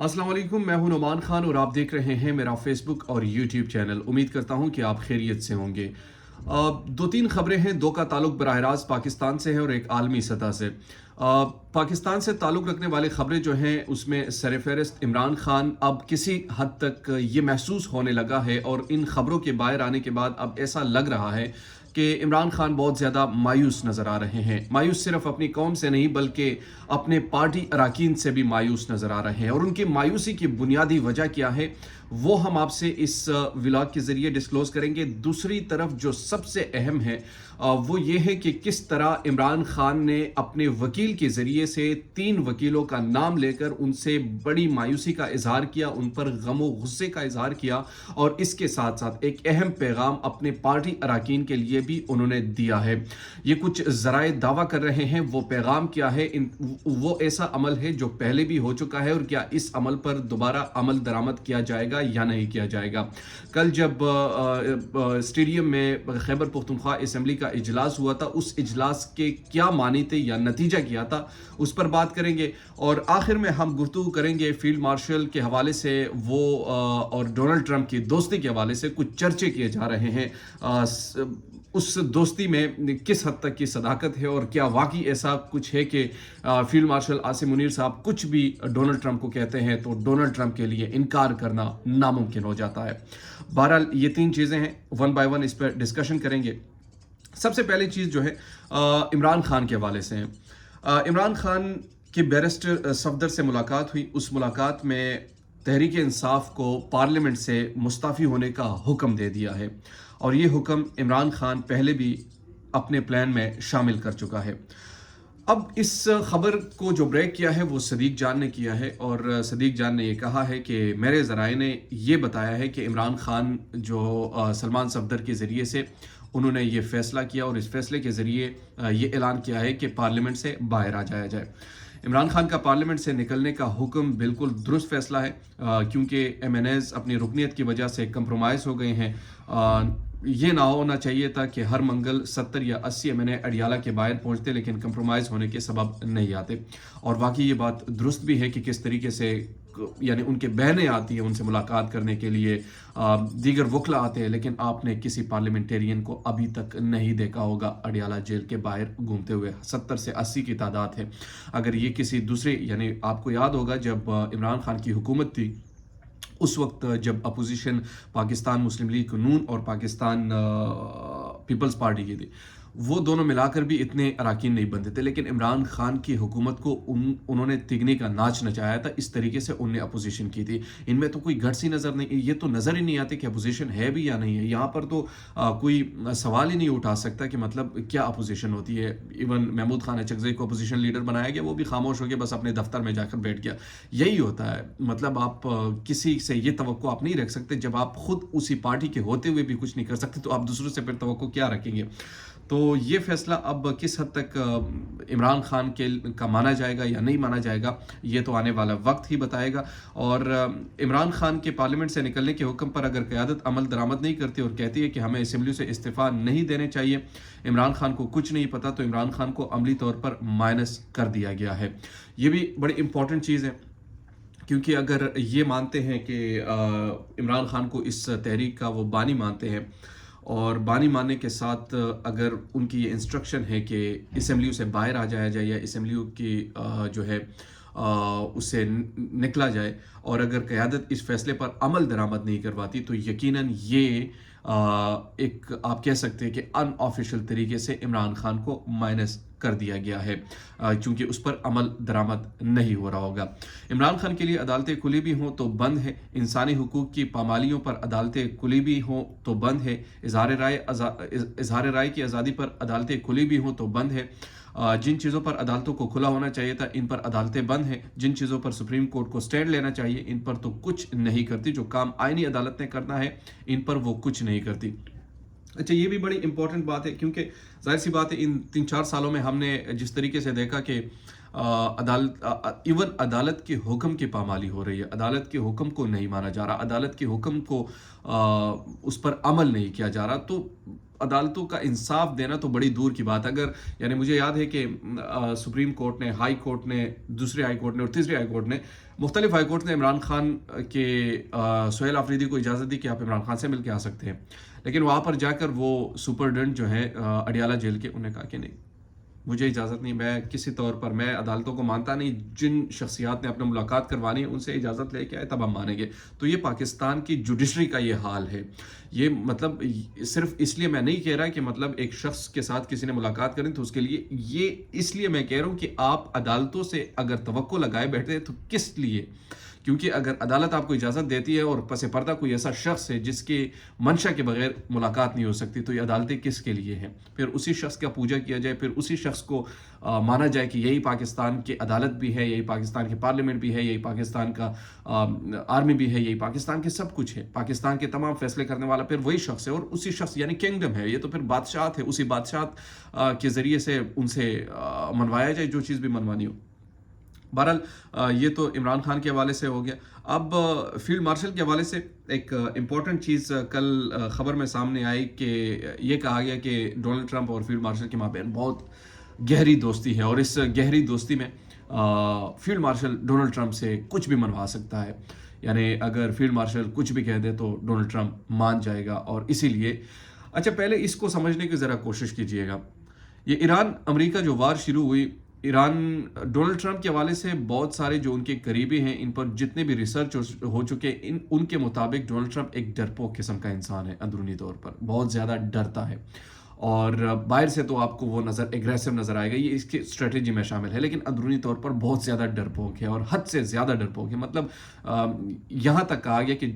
अस्सलाम वालेकुम, मैं हूं नोमान खान और आप देख रहे हैं मेरा फेसबुक और यूट्यूब चैनल। उम्मीद करता हूं कि आप खैरियत से होंगे। दो तीन खबरें हैं, दो का ताल्लुक बराह रास्त पाकिस्तान से है और एक आलमी सतह से। पाकिस्तान से ताल्लुक रखने वाली खबरें जो हैं उसमें सरफहरिस्त इमरान खान अब किसी हद तक ये महसूस होने लगा है और इन खबरों के बाहर आने के बाद अब ऐसा लग रहा है कि इमरान खान बहुत ज़्यादा मायूस नज़र आ रहे हैं। मायूस सिर्फ अपनी कौम से नहीं बल्कि अपने पार्टी अरकान से भी मायूस नज़र आ रहे हैं। और उनकी मायूसी की बुनियादी वजह क्या है वो हम आपसे इस व्लॉग के ज़रिए डिस्क्लोज करेंगे। दूसरी तरफ जो सबसे अहम है वो ये है कि किस तरह इमरान खान ने अपने वकील के ज़रिए से 3 वकीलों का नाम लेकर उनसे बड़ी मायूसी का इजहार किया, उन पर गम व गुस्से का इजहार किया और इसके साथ साथ एक अहम पैगाम अपने पार्टी अरकान के लिए भी उन्होंने दिया है। ये कुछ ज़राए दावा कर रहे हैं, वो पैगाम क्या है, वो ऐसा अमल है जो पहले भी हो चुका है और क्या इस अमल पर दोबारा अमल दरामद किया जाएगा या नहीं किया जाएगा। कल जब स्टेडियम में खैबर पख्तूनख्वा असेंबली का इजलास हुआ था, उस इजलास के क्या मानी थे या नतीजा क्या था उस पर बात करेंगे। और आखिर में हम गुफ्तगू करेंगे फील्ड मार्शल के हवाले से, वो और डोनाल्ड ट्रंप की दोस्ती के हवाले से कुछ चर्चे किए जा रहे हैं। उस दोस्ती में किस हद तक की सदाकत है और क्या वाकई ऐसा कुछ है कि फील्ड मार्शल आसिम मुनीर साहब कुछ भी डोनाल्ड ट्रंप को कहते हैं तो डोनाल्ड ट्रंप के लिए इनकार करना नामुमकिन हो जाता है। बहरहाल ये 3 चीज़ें हैं, वन बाय वन इस पर डिस्कशन करेंगे। सबसे पहली चीज़ जो है इमरान खान के हवाले से है। इमरान खान की बैरिस्टर सफदर से मुलाकात हुई। उस मुलाकात में तहरीक इंसाफ को पार्लियामेंट से मुस्ताफ़ी होने का हुक्म दे दिया है और ये हुक्म इमरान खान पहले भी अपने प्लान में शामिल कर चुका है। अब इस खबर को जो ब्रेक किया है वो सदीक जान ने किया है और सदीक जान ने ये कहा है कि मेरे ज़राए ने ये बताया है कि इमरान खान जो सलमान सफदर के ज़रिए से उन्होंने ये फ़ैसला किया और इस फैसले के ज़रिए ये ऐलान किया है कि पार्लियामेंट से बाहर आ जाया जाए। इमरान खान का पार्लियामेंट से निकलने का हुक्म बिल्कुल दुरुस्त फैसला है, क्योंकि MNAs अपनी रुकनीत की वजह से कंप्रोमाइज़ हो गए हैं। ये ना होना चाहिए था कि हर मंगल 70 या 80 MNA अडियाला के बाहर पहुंचते लेकिन कंप्रोमाइज़ होने के सबब नहीं आते। और वाकई ये बात दुरुस्त भी है कि किस तरीके से यानी उनके बहनें आती हैं उनसे मुलाकात करने के लिए, दीगर वकला आते हैं, लेकिन आपने किसी पार्लियामेंटेरियन को अभी तक नहीं देखा होगा अडियाला जेल के बाहर घूमते हुए। 70 से 80 की तादाद है। अगर ये किसी दूसरे, यानी आपको याद होगा जब इमरान खान की हुकूमत थी उस वक्त जब अपोजिशन पाकिस्तान मुस्लिम लीग नून और पाकिस्तान पीपल्स पार्टी की थी, वो दोनों मिलाकर भी इतने अरकान नहीं बनते थे, लेकिन इमरान खान की हुकूमत को उन्होंने तिगनी का नाच नचाया था। इस तरीके से उनने अपोजिशन की थी। इनमें तो कोई गट्स ही नज़र नहीं, ये तो नज़र ही नहीं आती कि अपोजिशन है भी या नहीं है। यहाँ पर तो कोई सवाल ही नहीं उठा सकता कि मतलब क्या अपोजिशन होती है। इवन महमूद खान अचकज़ई को अपोजिशन लीडर बनाया गया, वो भी खामोश हो गया, बस अपने दफ्तर में जाकर बैठ गया। यही होता है, मतलब आप किसी से ये तवक्को आप नहीं रख सकते। जब आप खुद उसी पार्टी के होते हुए भी कुछ नहीं कर सकते तो आप दूसरों से फिर तवक्को क्या रखेंगे। तो ये फैसला अब किस हद तक इमरान खान का माना जाएगा या नहीं माना जाएगा, ये तो आने वाला वक्त ही बताएगा। और इमरान खान के पार्लियामेंट से निकलने के हुक्म पर अगर क़यादत अमल दरामद नहीं करती और कहती है कि हमें असेंबली से इस्तीफ़ा नहीं देने चाहिए, इमरान खान को कुछ नहीं पता, तो इमरान खान को अमली तौर पर माइनस कर दिया गया है। ये भी बड़ी इंपॉर्टेंट चीज़ है, क्योंकि अगर ये मानते हैं कि इमरान खान को इस तहरीक का वो बानी मानते हैं और बानी मानने के साथ अगर उनकी ये इंस्ट्रक्शन है कि असेंबली से बाहर आ जाया जाए या असेंबली की जो है उससे निकला जाए, और अगर क़यादत इस फैसले पर अमल दरामद नहीं करवाती तो यकीनन ये एक आप कह सकते हैं कि अनऑफिशियल तरीके से इमरान खान को माइनस कर दिया गया है, क्योंकि उस पर अमल दरामद नहीं हो रहा होगा। इमरान खान के लिए अदालतें खुली भी हों तो बंद है, इंसानी हुकूक की पामालियों पर अदालतें खुली भी हों तो बंद है, इजहार राय की आज़ादी पर अदालतें खुली भी हों तो बंद है, जिन चीज़ों पर अदालतों को खुला होना चाहिए था इन पर अदालतें बंद हैं, जिन चीज़ों पर सुप्रीम कोर्ट को स्टैंड लेना चाहिए इन पर तो कुछ नहीं करती, जो काम आईनी अदालत ने करना है इन पर वो कुछ नहीं करती। अच्छा, ये भी बड़ी इंपॉर्टेंट बात है, क्योंकि जाहिर सी बात है इन 3-4 सालों में हमने जिस तरीके से देखा कि इवन अदालत के हुक्म की पामाली हो रही है, अदालत के हुक्म को नहीं माना जा रहा, अदालत के हुक्म को उस पर अमल नहीं किया जा रहा, तो عدالتوں کا انصاف دینا تو بڑی دور کی بات ہے. اگر یعنی مجھے یاد ہے کہ سپریم کورٹ نے، ہائی کورٹ نے، دوسری ہائی کورٹ نے اور تیسری ہائی کورٹ نے، مختلف ہائی کورٹ نے عمران خان کے سہیل آفریدی کو اجازت دی کہ آپ عمران خان سے مل کے آ سکتے ہیں. لیکن وہاں پر جا کر وہ سپرڈنٹ جو ہے اڈیالہ جیل کے، انہوں نے کہا کہ نہیں، مجھے اجازت نہیں. میں کسی طور پر میں عدالتوں کو مانتا نہیں. جن شخصیات نے اپنا ملاقات کروانی ہے ان سے اجازت لے کے آئے تب ہم مانیں گے. تو یہ پاکستان کی جوڈیشری کا یہ حال ہے. یہ مطلب صرف اس لیے میں نہیں کہہ رہا کہ مطلب ایک شخص کے ساتھ کسی نے ملاقات کرنی تو اس کے لیے، یہ اس لیے میں کہہ رہا ہوں کہ آپ عدالتوں سے اگر توقع لگائے بیٹھے تو کس لیے؟ کیونکہ اگر عدالت آپ کو اجازت دیتی ہے اور پس پردہ کوئی ایسا شخص ہے جس کی منشا کے بغیر ملاقات نہیں ہو سکتی، تو یہ عدالتیں کس کے لیے ہیں؟ پھر اسی شخص کا پوجا کیا جائے، پھر اسی شخص کو مانا جائے کہ یہی پاکستان کی عدالت بھی ہے، یہی پاکستان کی پارلیمنٹ بھی ہے، یہی پاکستان کا آرمی بھی ہے، یہی پاکستان کے سب کچھ ہے، پاکستان کے تمام فیصلے کرنے والا پھر وہی شخص ہے، اور اسی شخص یعنی کنگڈم ہے. یہ تو پھر بادشاہت ہے، اسی بادشاہت کے ذریعے سے ان سے منوایا جائے جو چیز بھی منوانی ہو. بہرحال یہ تو عمران خان کے حوالے سے ہو گیا. اب فیلڈ مارشل کے حوالے سے ایک امپورٹنٹ چیز کل خبر میں سامنے آئی کہ یہ کہا گیا کہ ڈونلڈ ٹرمپ اور فیلڈ مارشل کے مابین بہت گہری دوستی ہے، اور اس گہری دوستی میں فیلڈ مارشل ڈونلڈ ٹرمپ سے کچھ بھی منوا سکتا ہے. یعنی اگر فیلڈ مارشل کچھ بھی کہہ دے تو ڈونلڈ ٹرمپ مان جائے گا. اور اسی لیے اچھا، پہلے اس کو سمجھنے کی ذرا کوشش کیجئے گا. یہ ایران امریکہ جو وار شروع ہوئی، ایران ڈونلڈ ٹرمپ کے حوالے سے بہت سارے جو ان کے قریبی ہیں، ان پر جتنے بھی ریسرچ ہو چکے، ان کے مطابق ڈونلڈ ٹرمپ ایک ڈرپوک قسم کا انسان ہے. اندرونی طور پر بہت زیادہ ڈرتا ہے، اور باہر سے تو آپ کو وہ ایگریسو نظر آئے گا، یہ اس کی اسٹریٹجی میں شامل ہے، لیکن اندرونی طور پر بہت زیادہ ڈرپوک ہے، اور حد سے زیادہ ڈرپوک ہے. مطلب یہاں تک کہا گیا کہ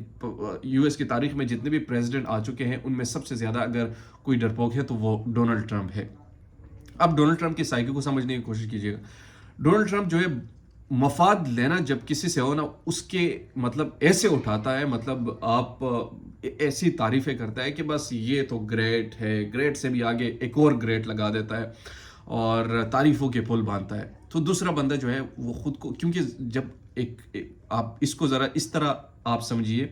یو ایس کی تاریخ میں جتنے بھی پریزیڈنٹ آ چکے ہیں ان میں سب سے زیادہ اگر کوئی ڈرپوک ہے تو وہ ڈونلڈ ٹرمپ ہے. اب ڈونلڈ ٹرمپ کی سائیکی کو سمجھنے کی کوشش کیجیے گا. ڈونلڈ ٹرمپ جو ہے مفاد لینا جب کسی سے ہو نا، اس کے مطلب ایسے اٹھاتا ہے، مطلب آپ ایسی تعریفیں کرتا ہے کہ بس یہ تو گریٹ ہے، گریٹ سے بھی آگے ایک اور گریٹ لگا دیتا ہے اور تعریفوں کے پل باندھتا ہے. تو دوسرا بندہ جو ہے وہ خود کو، کیونکہ جب آپ اس کو ذرا اس طرح آپ سمجھیے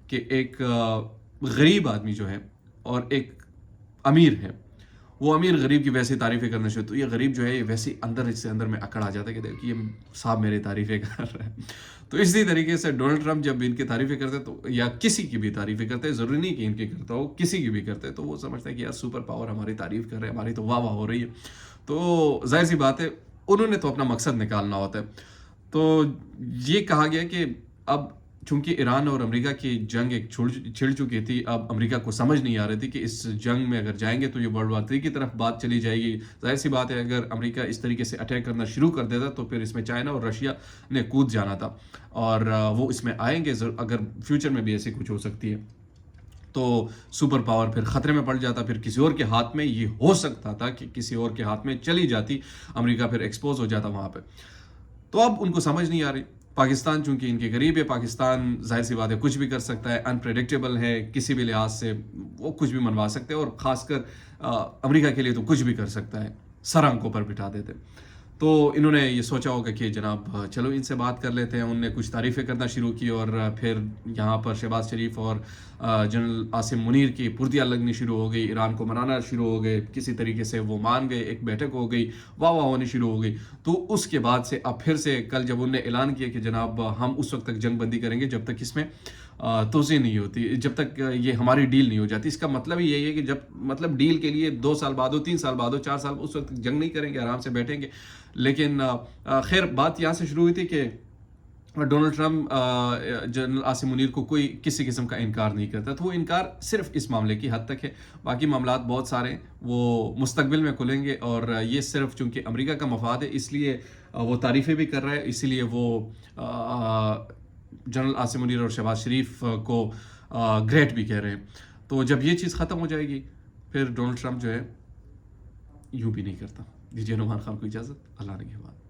کہ ایک غریب آدمی جو ہے اور ایک امیر ہے، وہ امیر غریب کی ویسی تعریفیں کرنے سے، تو یہ غریب جو ہے یہ ویسی اس سے اندر میں اکڑ آ جاتا ہے کہ دیکھیے یہ صاحب میری تعریفیں کر رہے ہیں. تو اسی طریقے سے ڈونلڈ ٹرمپ جب ان کی تعریفیں کرتے تو، یا کسی کی بھی تعریفیں کرتے، ضروری نہیں کہ ان کی کرتا ہو، کسی کی بھی کرتے، تو وہ سمجھتا ہے کہ یار سپر پاور ہماری تعریف کر رہے ہیں، ہماری تو واہ واہ ہو رہی ہے. تو ظاہر سی بات ہے انہوں نے تو اپنا مقصد نکالنا ہوتا ہے. تو یہ کہا گیا کہ اب چونکہ ایران اور امریکہ کی جنگ ایک چھڑ چکی تھی، اب امریکہ کو سمجھ نہیں آ رہی تھی کہ اس جنگ میں اگر جائیں گے تو یہ ورلڈ وار 3 کی طرف بات چلی جائے گی. ظاہر سی بات ہے اگر امریکہ اس طریقے سے اٹیک کرنا شروع کر دیتا تو پھر اس میں چائنا اور رشیا نے کود جانا تھا، اور وہ اس میں آئیں گے اگر فیوچر میں بھی ایسے کچھ ہو سکتی ہے تو سپر پاور پھر خطرے میں پڑ جاتا، پھر کسی اور کے ہاتھ میں یہ ہو سکتا تھا کہ کسی اور کے ہاتھ میں چلی جاتی، امریکہ پھر ایکسپوز ہو جاتا وہاں پہ. تو اب ان کو سمجھ نہیں آ رہی. پاکستان چونکہ ان کے قریب ہے، پاکستان ظاہر سی بات ہے کچھ بھی کر سکتا ہے، انپریڈکٹیبل ہے، کسی بھی لحاظ سے وہ کچھ بھی منوا سکتے ہیں، اور خاص کر امریکہ کے لیے تو کچھ بھی کر سکتا ہے، سر آنکھوں پر بٹھا دیتے. تو انہوں نے یہ سوچا ہوگا کہ جناب چلو ان سے بات کر لیتے ہیں. انہوں نے کچھ تعریفیں کرنا شروع کی، اور پھر یہاں پر شہباز شریف اور جنرل عاصم منیر کی پرتیاں لگنی شروع ہو گئی، ایران کو منانا شروع ہو گئے، کسی طریقے سے وہ مان گئے، ایک بیٹھک ہو گئی، واہ واہ ہونی شروع ہو گئی. تو اس کے بعد سے اب پھر سے کل جب انہوں نے اعلان کیا کہ جناب ہم اس وقت تک جنگ بندی کریں گے جب تک اس میں توسیع نہیں ہوتی، جب تک یہ ہماری ڈیل نہیں ہو جاتی. اس کا مطلب ہی یہی ہے کہ جب مطلب ڈیل کے لیے 2 سال بعد ہو، 3 سال بعد ہو، 4 سال، اس وقت جنگ نہیں کریں گے، آرام سے بیٹھیں گے. لیکن خیر بات یہاں سے شروع ہوئی تھی کہ Donald Trump general Asim Munir کو کوئی کسی قسم کا انکار نہیں کرتا. تو وہ انکار صرف اس معاملے کی حد تک ہے، باقی معاملات بہت سارے ہیں وہ مستقبل میں کھلیں گے. اور یہ صرف چونکہ امریکہ کا مفاد ہے اس لیے وہ تعریفیں بھی کر رہا ہے، اسی لیے وہ جنرل عاصم منیر اور شہباز شریف کو گریٹ بھی کہہ رہے ہیں. تو جب یہ چیز ختم ہو جائے گی پھر ڈونلڈ ٹرمپ جو ہے یوں بھی نہیں کرتا. دیجیے نعمان خان کو اجازت، اللہ نے کے بعد.